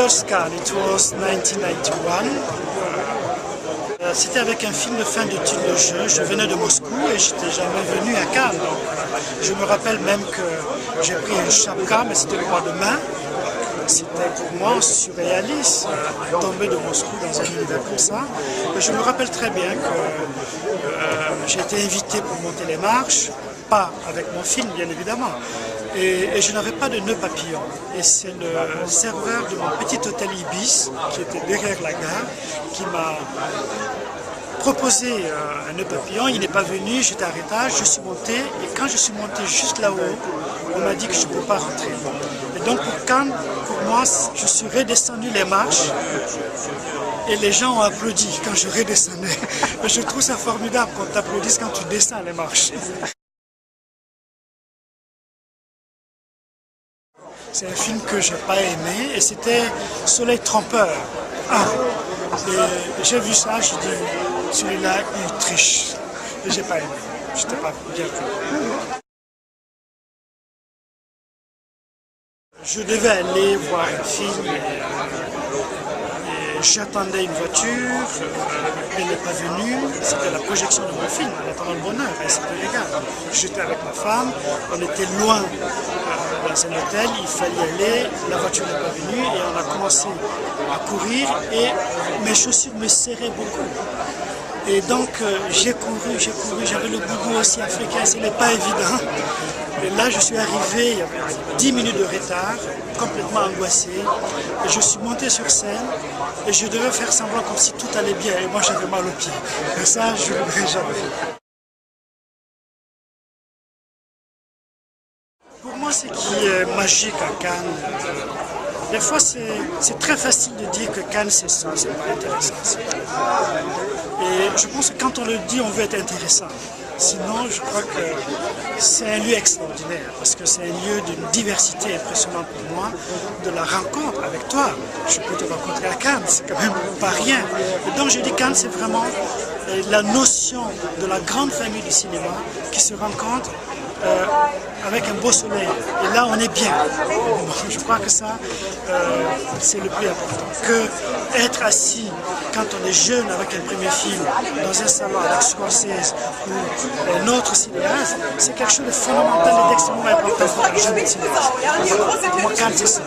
first Cannes, it was 1991. C'était avec un film de fin d'études de jeu. Je venais de Moscou et j'étais jamais venu à Cannes. Donc, je me rappelle même que j'ai pris un chapka, mais c'était le droit de main. C'était pour moi surréaliste, tomber de Moscou dans un univers comme ça. Et je me rappelle très bien que j'ai été invité pour monter les marches, pas avec mon film bien évidemment. Et je n'avais pas de nœud papillon. Et c'est le serveur de mon petit hôtel Ibis, qui était derrière la gare, qui m'a proposé un nœud papillon. Il n'est pas venu, j'étais à l'étage, je suis monté. Et quand je suis monté juste là-haut, on m'a dit que je ne peux pas rentrer. Et donc pour Cannes, pour moi, je suis redescendu les marches. Et les gens ont applaudi quand je redescendais. Je trouve ça formidable qu'on t'applaudisse quand tu descends les marches. C'est un film que je n'ai pas aimé et c'était Soleil trompeur. Et j'ai vu ça, je dis, celui-là, il triche. Et j'ai pas aimé. Je n'étais pas bien pris. Je devais aller voir un film et j'attendais une voiture, elle n'est pas venue, c'était la projection de mon film, En attendant le bonheur, et c'était légal. J'étais avec ma femme, on était loin dans un hôtel, il fallait aller, la voiture n'est pas venue et on a commencé à courir et mes chaussures me serraient beaucoup. Et donc j'ai couru, j'avais le boubou aussi africain, ce n'est pas évident. Et là je suis arrivé, il y avait 10 minutes de retard, complètement angoissé. Et je suis monté sur scène et je devais faire semblant comme si tout allait bien. Et moi j'avais mal aux pieds. Et ça, je ne l'oublierai jamais. Pour moi, ce qui est magique à Cannes, des fois c'est très facile de dire que Cannes c'est ça, c'est pas intéressant. Et je pense que quand on le dit, on veut être intéressant. Sinon, je crois que c'est un lieu extraordinaire, parce que c'est un lieu d'une diversité impressionnante pour moi, de la rencontre avec toi. Je peux te rencontrer à Cannes, c'est quand même pas rien. Et donc je dis Cannes, c'est vraiment la notion de la grande famille du cinéma qui se rencontre avec un beau soleil. Et là, on est bien. Je crois que ça, c'est le plus important. Que être assis quand on est jeune avec un premier film, dans un salon avec Scorsese ou un autre cinéaste, c'est quelque chose de fondamental et d'extrêmement important pour un jeune cinéaste. Pour moi, Cannes, c'est ça.